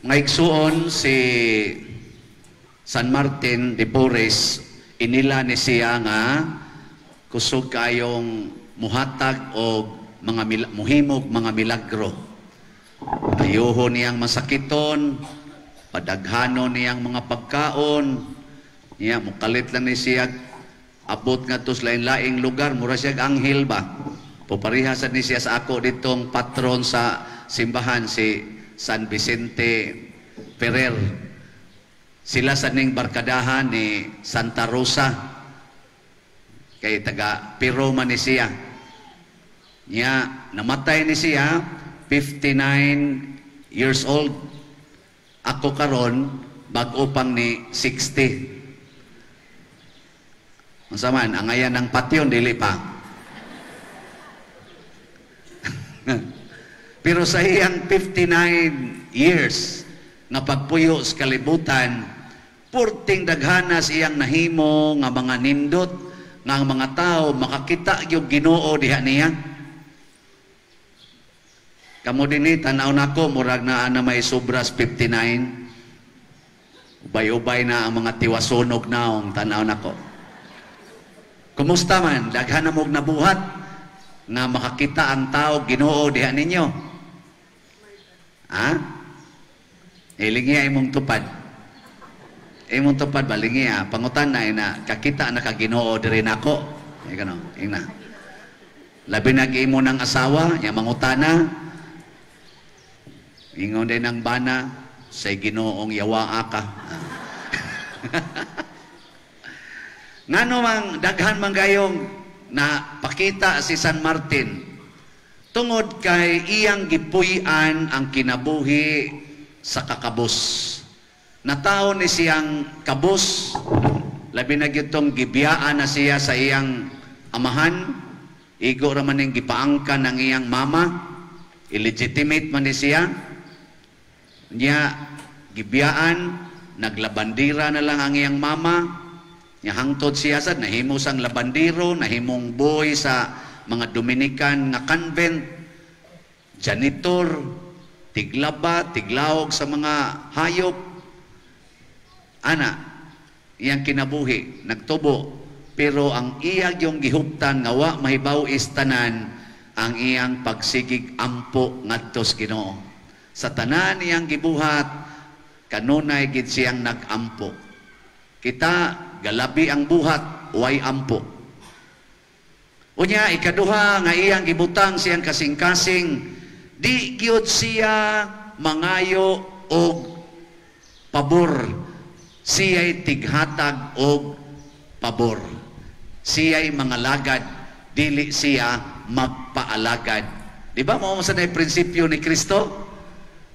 Ngaigsuon si San Martin de Porres, inila ni siya nga kusog kayong muhatag o muhimog mga milagro. Ayuho niyang masakiton, padaghano niyang mga pagkaon, niya mukalit lang ni siya abot nga tos lain-laing lugar, mura siya anghel ba? Puparihasan ni siya sa ako ditong patron sa simbahan si San Vicente Ferrer. Sila sa ning barkadahan ni Santa Rosa. Kay taga Pero man ni siya. Niya, namatay ni siya, 59 years old. Ako karon bag-o pang ni 60. Masaman, ang ayan ng patyon, dili pa. Pero sa iyang 59 years nga pagpuyo sa kalibutan, purting daghanas iyang nahimo nga mga nindot nga mga tao makakita yung Ginoo diha niya. Kamo dinhi tanaw nako murag na may sobras 59. Ubay-ubay na ang mga tiwasunog naong tanaw nako. Kumusta man daghan na mog nabuhat nga makakita ang tao Ginoo diha ninyo? Ha? Ilingi imong tupad. Imong tupad ba lingi pangutan na kakita na kaginoo diri nako. Ay kano, ingna. Labi nag-imo ng asawa, nya mangutana. Ingon din ang bana sa Ginoong yawa ka. Ngano mang daghan man gayong na pakita si San Martin tungod kay iyang gipuy-an ang kinabuhi sa kakabos. Nataon ni siyang kabos, labi na gyutong gibiyaan na siya sa iyang amahan, igo raman ning gipaangkan ng iyang mama, illegitimate man ni siya. Niya gibiyaan, naglabandira na lang ang iyang mama, niya hangtod siya sad nahimo sang labandiro, nahimong boy sa mga Dominican nga convent, janitor, tiglaba, tiglawog sa mga hayop. Ana, iyang kinabuhi, nagtubo. Pero ang iyang yung gihuptan nga wa mahibaw istanan ang iyang pagsigig ampo ngadto sa Ginoo. Sa tanan iyang gibuhat, kanunay gid siyang nag-ampo. Kita galabi ang buhat, way ampo. Unya ikaduha nga iyang gibutang siyang kasing-kasing, di gyud siya mangayo og pabor. Siya'y tighatag og pabor. Siya'y mangalagad, dili siya magpaalagad. Di ba mo sa na prinsipyo ni Kristo?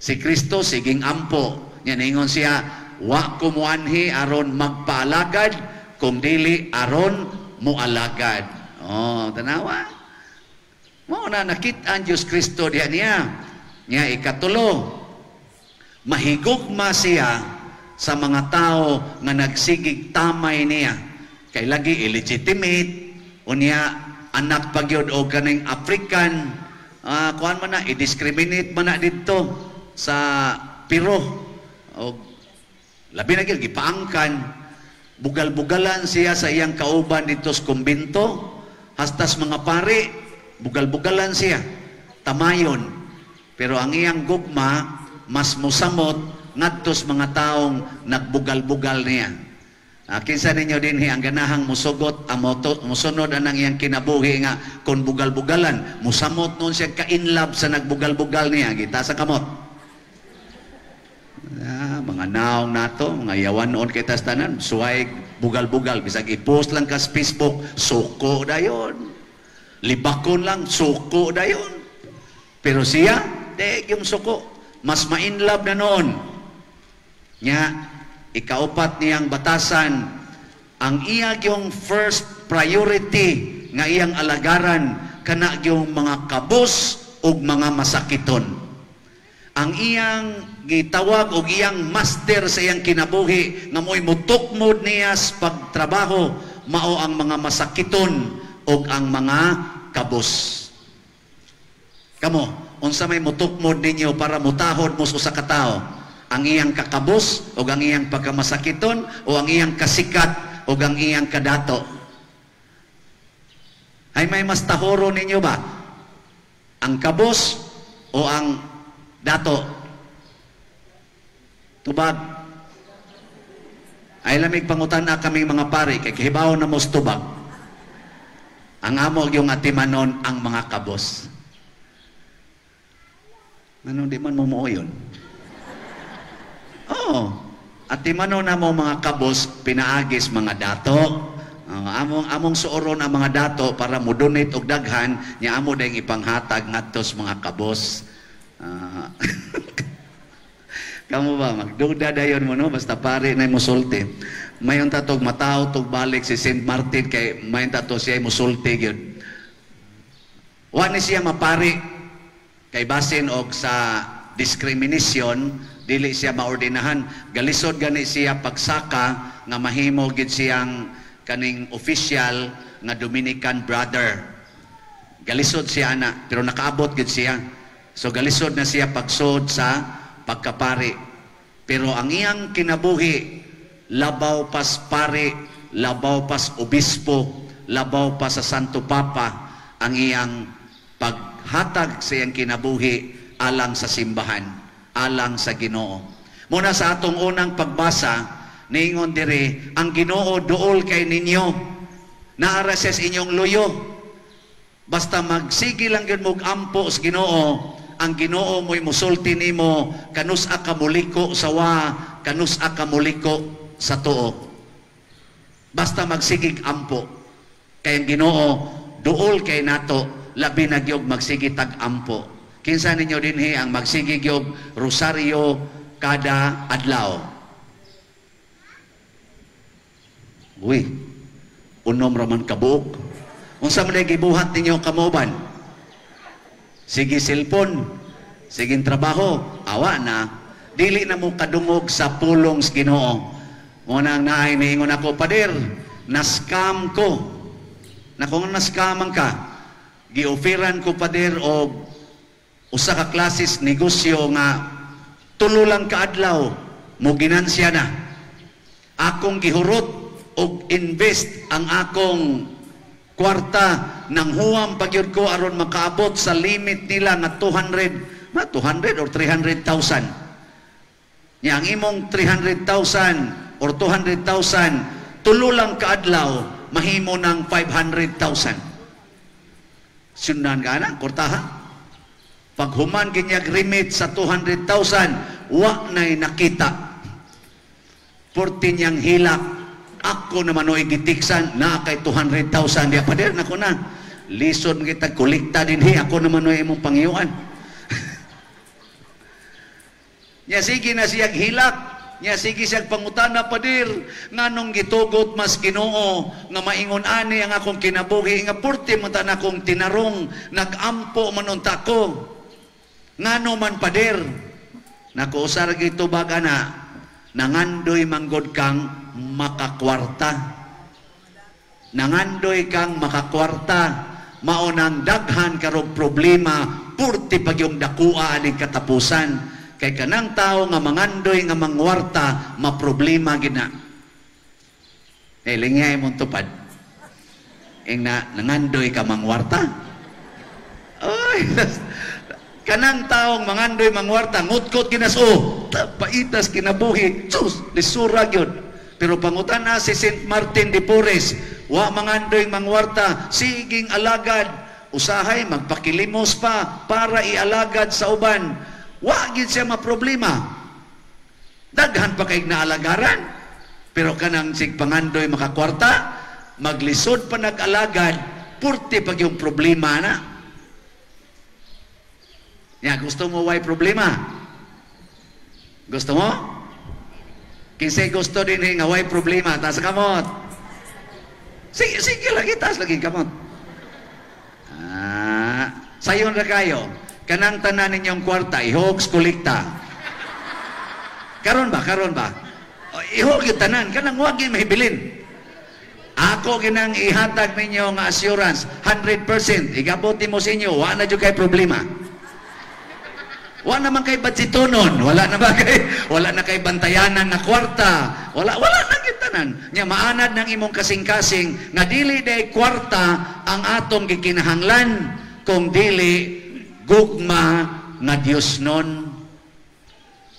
Si Kristo siging ampo. Yan ingon siya, wa kumuanhi aron magpaalagad, kung dili aron mualagad. Oh, tanawa. Mao na nakita ang Diyos Kristo diha niya. Niya ikatulo, mahigugma siya sa mga tao nga nagsigig tamay niya. Kay lagi illegitimate, unya anak pagyod o kaning African, kuan man na, i-discriminate man na dito sa Pero. O, labi na gyud gipaangkan, bugal-bugalan siya sa iyang kauban dito sa kumbento. Hastas mga pari, bugal-bugalan siya, tamayon. Pero ang iyang gugma, mas musamot, ngadtos mga taong nagbugal-bugal niya. Kinsa ninyo din ang ganahang musugot, musunod ang iyang kinabuhi nga, kung bugal-bugalan, musamot noon siya ka-inlove sa nagbugal-bugal niya, kita sa kamot. Mga naong nato, mga yawan noon kay tastanan, suway bugal-bugal, bisag i-post lang ka sa Facebook, suko dayon. Libakon lang, suko dayon. Pero siya, dek yung suko, mas ma-inlove na noon. Nya, ikaupat niyang batasan, ang iyang yung first priority nga iyang alagaran, kana yung mga kabos o mga masakiton. Ang iyang gitawag o iyang master sa iyang kinabuhi nga mo'y mutukmod niya sa pagtrabaho, mao ang mga masakiton o ang mga kabos. Kamo, unsa may mutukmod ninyo para mutahod mo sa ka tawo? ang iyang kakabos o ang iyang pagkamasakiton o ang iyang kasikat o ang iyang kadato? Ay may mas tahoro ninyo ba? Ang kabos o ang dato? Tubag. Ay lamig pangutan na kami mga pari, kay kahibaw na mos tubag. Ang amo yung atimanon ang mga kabos. Ano di man mo yun? Oo. Atimanon na mo mga kabos, pinaagis mga dato. Among suoron ang mga dato para mo donate og daghan, nya amo dayong ipanghatag ngadtos mga kabos. Kamu ba magduda dayon mo no basta pare na musulti. Mayon tatog mataw tog balik si St. Martin kay mayon tato siya musulti gyud. Wa ni siya mapari kay basin og sa discrimination dili siya maordinahan. Galisod gani siya pagsaka nga mahimo gid siyang kaning official nga Dominican brother. Galisod siya ana pero nakaabot gid siya. So galisod na siya pagsud sa pagkapari. Pero ang iyang kinabuhi labaw pas pari, labaw pas obispo, labaw pa sa Santo Papa ang iyang paghatag sa iyang kinabuhi alang sa simbahan, alang sa Ginoo. Muna sa atong unang pagbasa, niingon dire, ang Ginoo duol kay ninyo, naara siya sa inyong luyo. Basta magsige lang yun mong ampo sa Ginoo, ang Ginoo mo'y musulti nimo, kanus-a ka muliko sa wa, kanus-a ka muliko sa tuo. Basta magsigig ampo. Kay ang Ginoo, duol kay nato, labi na gyud magsigig tag-ampo. Kinsa ninyo dinhi ang magsigig gyud rosaryo kada adlaw? Uy, unom raman kabuok. Unsa man gibuhat ninyo kamoban? Sige cellphone, sige trabaho, awa na. Dili na mo kadungog sa pulong sa Ginoo. Muna ang naay niingon ako, Pader, na-scam ko. Na kung na-scaman ka, gi-offeran ko, Pader, o usa ka klases negosyo nga tulo lang kaadlaw mo ginansya na. Akong gihurot og invest ang akong kwarta nang huwam pagyud ko aron makaabot sa limit nila nga 200 or 300,000. Nya ang imong 300,000 or 200,000 tulo lang kaadlaw mahimo ng 500,000. Sundan ka na, kurtaha. Pag human ginyag remit sa 200,000, wa na'y nakita. Porti niyang hilak. Ako naman o igitiksan na kay 200,000 diya Pader na ko na. Lisod kita kolekta din ako naman o imong pangyuan. Nya sige na siyag hilak. Nya sige siyag pangutana Pader nganong gitugot mas Ginoo nga maingon ani ang akong kinabuhi nga porti man ta akong tinarong nagampo man unta ko. Ngano man Pader nakuusar gito baga na nangandoy manggod kang makakwarta. Nangandoy kang makakwarta. Maunang daghan karong problema purti pag yung dakua aning katapusan. Kay kanang tao nga mangandoy nga mangwarta maproblema gina. Lingay mong tupad. Ing na nangandoy ka mangwarta. Ay, kanang taong mangandoy mangwarta ngutkot ginaso paitas kinabuhi sus lisura gyud. Pero pangutana si St. Martin de Porres, wa mangandoy mangwarta, siging alagad, usahay magpakilimos pa para ialagad sa uban. Wa gid siya maproblema. Daghan pa kay naalagaran. Pero kanang sig pangandoy makakwarta, maglisod pa nag-alagad, purti pag yung problema na. Ya, gusto mo way problema? Gusto mo? Kinsay gusto din nga way problema, taas kamot. Sige lagi, taas lagi kamot. Sayon ra kayo, kanang tanan ninyong kwarta, ihogs kolekta. Karon ba? Ihog yung tanan, kanang wag yung mahibilin. Ako ginang ihatag ninyo nga assurance, 100%. Igabuti mo sa inyo, wala na dyan kay problema. Wala naman kay budgetonon, wala na kay bantayanan na kwarta, wala na gitanan. Nya maanad ng imong kasing-kasing nga dili day kwarta ang atong gikinahanglan kung dili gugma nga Dios nun.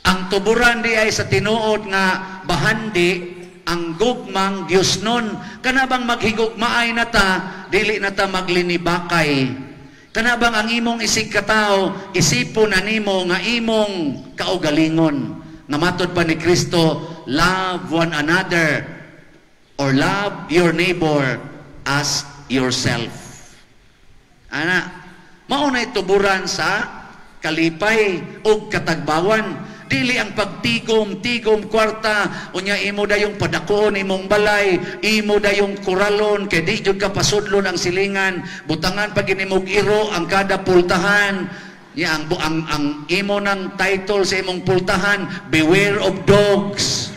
Ang tuburan di ay sa tinuod nga bahandi ang gugmang Dios nun. Kanabang maghigugmaay na ta, dili na ta maglinibakay. Kanabang ang imong isig katao, isipon na nimo nga imong kaugalingon. Nga matod pa ni Kristo, love one another or love your neighbor as yourself. Ana, maunay tuburan sa kalipay o katagbawan. Dili ang pagtigom kwarta, unya imo dayong padakon imong balay, imo dayong kuralon, kay di jud ka pasudlon ang silingan, butangan pag inimog iro ang kada pultahan. Ya, ang imo ng title sa imong pultahan, beware of dogs,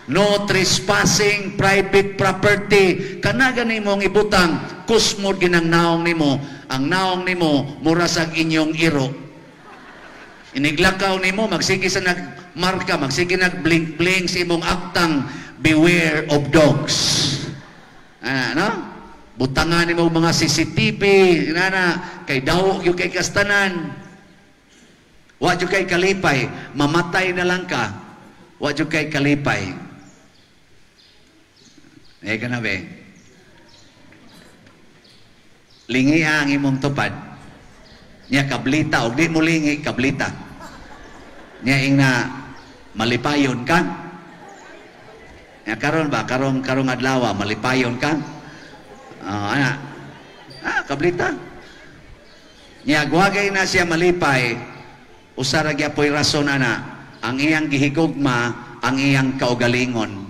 no trespassing private property. Kanaga nimong ibutang, kusmod ginang naong nimo, ang naong nimo mura sa inyong iro. Iniglakaw nimo, magsige sa nagmarka, magsige nagblink-blink sa imong aktang, beware of dogs. No? Butangan nimo mga CCTV, kay daw yung kay kastanan. Wa yung kay kalipay, mamatay na lang ka. Wa yung kay kalipay. Ka na be? Lingi ang imong tupad. Nya kablita, o di mo lingi, kablita. Nya ing na malipayon ka. Nya karon ba, karong adlaw malipayon ka. Kablita. Nya guwagay na siya malipay, usara gyapoy rason ang iyang gihigugma, ang iyang kaugalingon.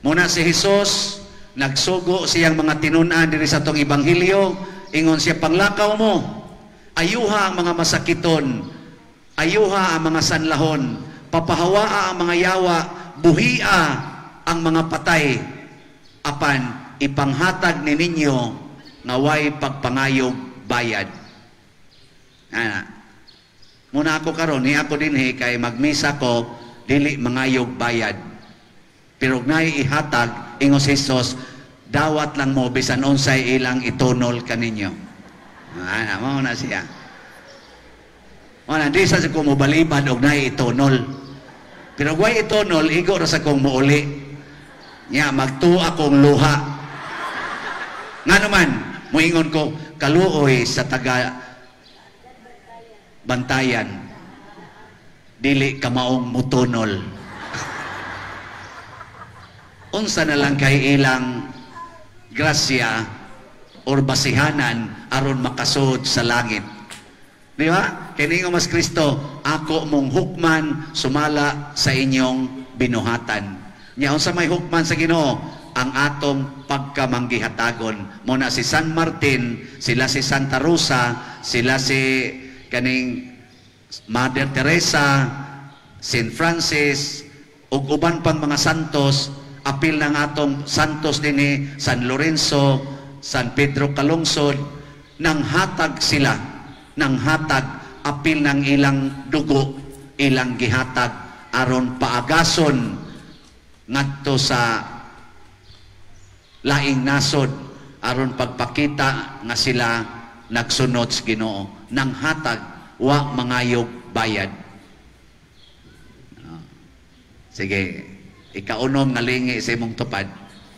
Muna si Jesus, nagsugo siyang mga tinun-an diri sa tong ebanghelyo, ingon siya, panglakaw mo, ayuha ang mga masakiton, ayuha ang mga sanlahon, papahawaa ang mga yawa, buhia ang mga patay, apan ipanghatag ni ninyo nga way pagpangayog bayad. Muna ako karon, ni ako dinhi kay magmisa ko, dili mangayog bayad. Pero ngay ihatag, ingos Jesus, dawat lang mo bisan unsay ilang itunol kaninyo. Mao na siya. Di sa kong mubalibad og nay itunol. Pero way itunol, igo ra sa kong muuli. Nya magtuo akong luha. Nga naman, muingon ko, kaluoy sa taga bantayan, dili ka maong mutunol. Unsa na lang kay ilang grasya or basihanan aron makasud sa langit. Di ba? Kini nga mas Kristo, ako mong hukman sumala sa inyong binuhatan. Nya unsa may hukman sa Ginoo? Ang atong pagkamanggihatagon. Muna si San Martin, sila si Santa Rosa, sila si kaning Mother Teresa, Saint Francis, ug uban pang mga santos, apil ng atong santos dinhi, San Lorenzo, San Pedro Calungsod, nang hatag sila, nang hatag, apil ng ilang dugo, ilang gihatag, aron paagason ngadto sa laing nasod, aron pagpakita nga sila nagsunod sa Ginoo, nang hatag, wa mangayog bayad. Sige, ikaunom nga lingi sa imong tupad.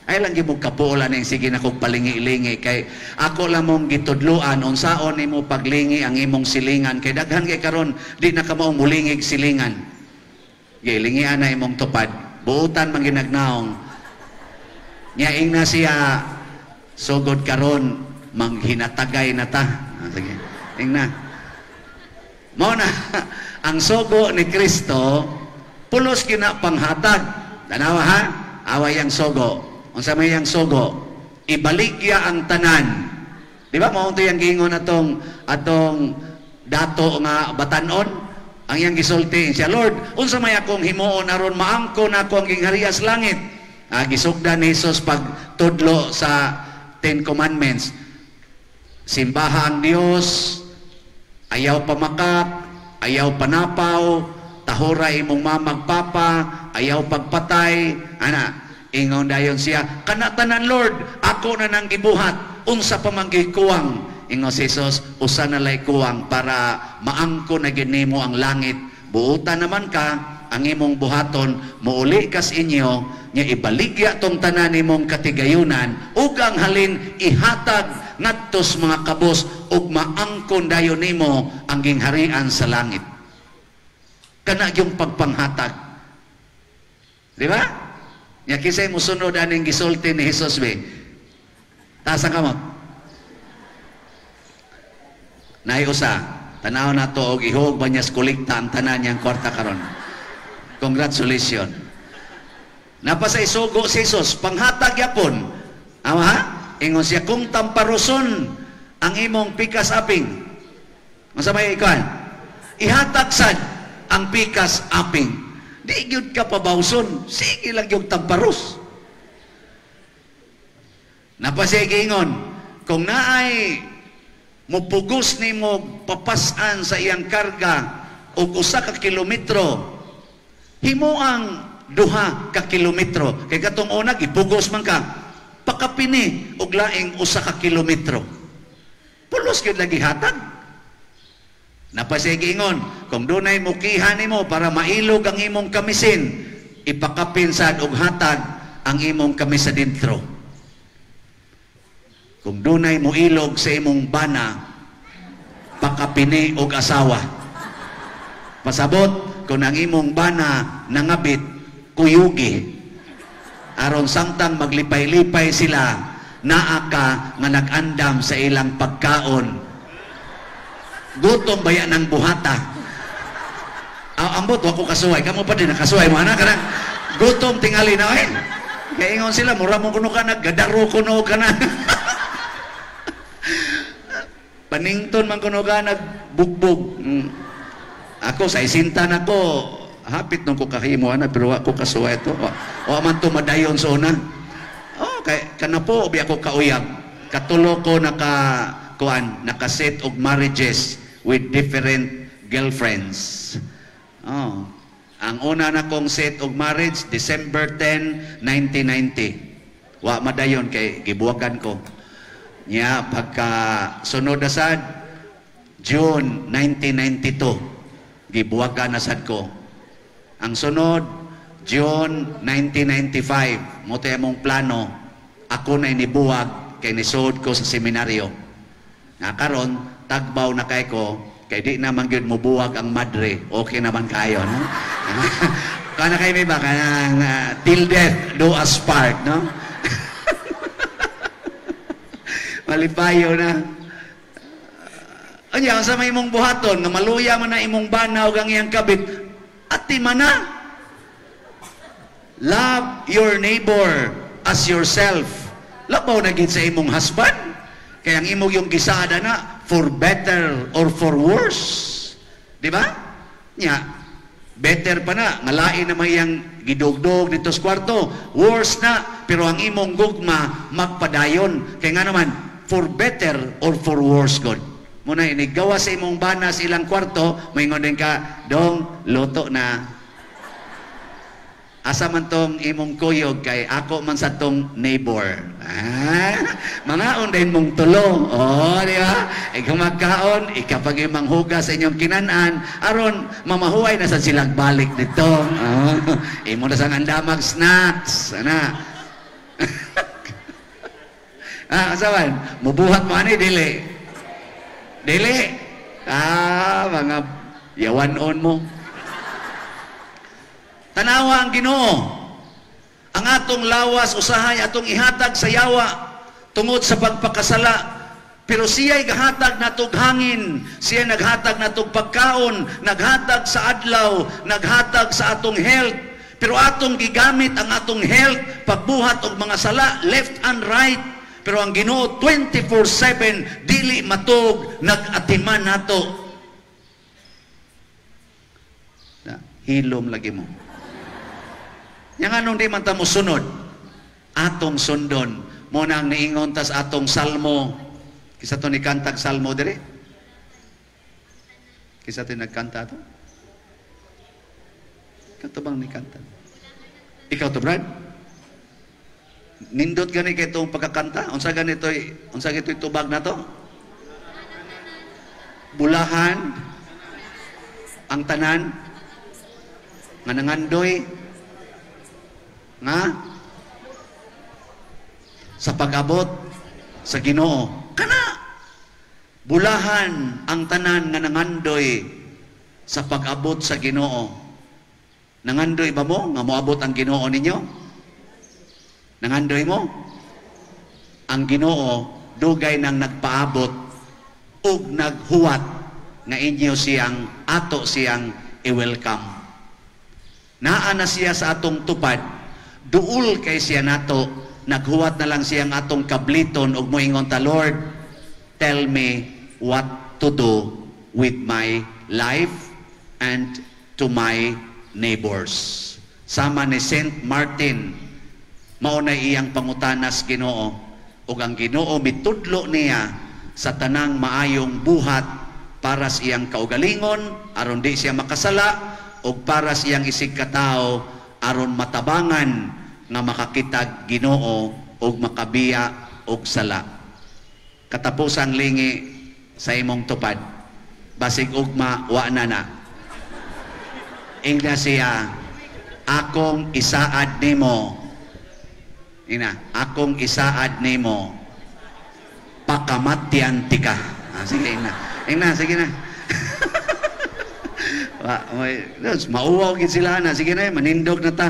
Ay lang gimog kapuolan ning sige na kog palingi-lingi kay ako lang mong gitudluan unsaon nimo paglingi ang imong silingan kay daghan kay karon di na ka mao mulingig silingan. Gilingian na imong tupad. Buutan man ginagnaong. Nyaing na siya sugod karon manghinatagay na ta. Sige. Tingna. Mao na ang sugo ni Kristo pulos kina panghatag. Tanawa ha? Away ang sugo. Unsa may yang sugo? Ibaligya ang tanan. Di ba mao yung giingon atong dato nga batanon? Ang yang gisulti siya, Lord, unsa may akong himuon aron maangkon ako ang gingharias langit? Gisugdan ni Jesus pag tudlo sa Ten Commandments. Simbaha ang Dios, ayaw pamakak, ayaw panapaw, tahora imong mamagpapa, ayaw pagpatay, ingon dayon siya, kanatanan Lord, ako na nang gibuhat, unsa pa man kuwang. Ingon si Jesus, usa na lay kuwang para maangko na ginimo ang langit. Buutan naman ka, ang imong buhaton, muuli kas inyo, nga ibaligya tong tanan imong katigayunan, ug ang halin ihatag ngadtos mga kabos, ug maangkon dayon nimo ang gingharian sa langit. Kana yung pagpanghatag. Di ba? Nya kisay mo sunod aning gisulti ni Jesus be. Taas ang kamot. Naay usa, tanaw na to og ihog banyas kolekta ang tanan niyang kwarta karon. Congratulations. Napasa isugo si Jesus, panghatag yapon. Ingon siya, kung tamparuson ang imong pikas aping. Masamay ikaw, ihatag sad ang pikas aping. Di gyud ka pabawson, sige lang yung tamparus. Napasig ingon, kung naay mupugos ni mo papasan sa iyang karga o usa ka kilometro, himo ang 2 ka kilometro. Kay katong una, ipugos man ka, pakapini og laing 1 ka kilometro. Pulos gyud lagi hatag. Napasig ingon, kung dunay mukihan nimo para mailog ang imong kamisin, ipakapin sad og hatag ang imong kamis sa dentro. Kung dunay mo ilog sa imong bana, pakapini og asawa. Pasabot, kung ang imong bana nangabit, kuyugi. Aron samtang maglipay-lipay sila, naa ka nga nag-andam sa ilang pagkaon. Gutom baya ng buhata. Ambot, wako kasuway. Kamu pa din nakasuway mo, anak. Gutom tingali na, eh. Kaya ingon sila, mura mo kuno ka, naggadaro kuno ka na. Panington man kuno ka, nagbugbog. Ako, sa isinta na ko, hapit nung ko kahimo, pero ako kasuway ito. O man to madayon sa una. Kana po, obi ako kauyab. Katulo ko nakaset og marriages with different girlfriends. Ang una na kong set og marriage, December 10, 1990. Wa madayon kay gibuwagan ko. Nya pagka sunod na sad, June 1992, gibuwagan na sad ko. Ang sunod, June 1995, mo tayo mong plano, ako na inibuwag kay nisuod ko sa seminaryo. Karon tagbaw na kay ko, kay di naman yun mubuwag ang madre, okay naman kayo, no? Kana kayo may ba, till death do us part, no? Malipayo na. Anya, sa may imong buhaton, nga maluya man na imong bana o ang iyang kabit, ati man na. Love your neighbor as yourself. Labaw na gid sa imong husband. Kaya ang imong yung gisada na, for better or for worse. Di ba? Nya, better pa na. Ngalain na may yung gidugdog dito sa kwarto. Worse na, pero ang imong gugma, magpadayon. Kaya nga naman, for better or for worse, God. Muna, inigawa sa imong banas ilang kwarto, may din ka, dong, loto na. Asa man tong imong kuyog kay ako man sa tong neighbor. Mga undahin mong tulo. Di ba? Ikaw magkaon, ikapag imang huga sa inyong kinanan, aron mamahuay na sa silang balik dito. Imo na sa ngandamag snacks. Asawan, mubuhat mo ani, dili. Dili. Mga yawanon mo. Tanawa ang Ginoo, ang atong lawas usahay atong ihatag sa yawa tungod sa pagpakasala, pero siya'y gahatag natog hangin, siya naghatag natog pagkaon, naghatag sa adlaw, naghatag sa atong health, pero atong gigamit ang atong health pagbuhat og mga sala left and right, pero ang Ginoo 24/7 dili matog nag-atiman nato. Hilom lagi mo. Yang anong di man ta mo sunod, atong sundon. Mo nang niingon tas atong salmo. Kisa to ni kantag salmo dire. Kisa tayo nagkanta to? Ikaw to bang nikanta? Ikaw to, Brad? Nindot gani kay itong pagkakanta? Unsa gito'y tubag na to? Bulahan ang tanan nga nangandoy nga sa pag-abot sa Ginoo. Kana bulahan ang tanan nga nangandoy sa pag-abot sa Ginoo. Nangandoy ba mo nga moabot ang Ginoo ninyo? Nangandoy mo? Ang Ginoo dugay nang nagpaabot ug naghuwat nga inyo siyang ato siyang i-welcome. Naa na siya sa atong tupad, duol kay siya nato, naghuwat na lang siyang atong kabliton ug moingon ta, Lord, tell me what to do with my life and to my neighbors. Sama ni Saint Martin, mao na iyang pangutanas Ginoo, ug ang Ginoo mitudlo niya sa tanang maayong buhat para sa iyang kaugalingon aron di siya makasala, ug para sa iyang isig katao aron matabangan nga makakitag Ginoo ug makabiya og sala. Katapusang lingi sa imong tupad, basig ugma wa na. Ingna siya, akong isaad nimo. Akong isaad nimo, pakamatyan tika. Sige, sige na. Mauwaw gid sila na. Sige na, manindog na ta.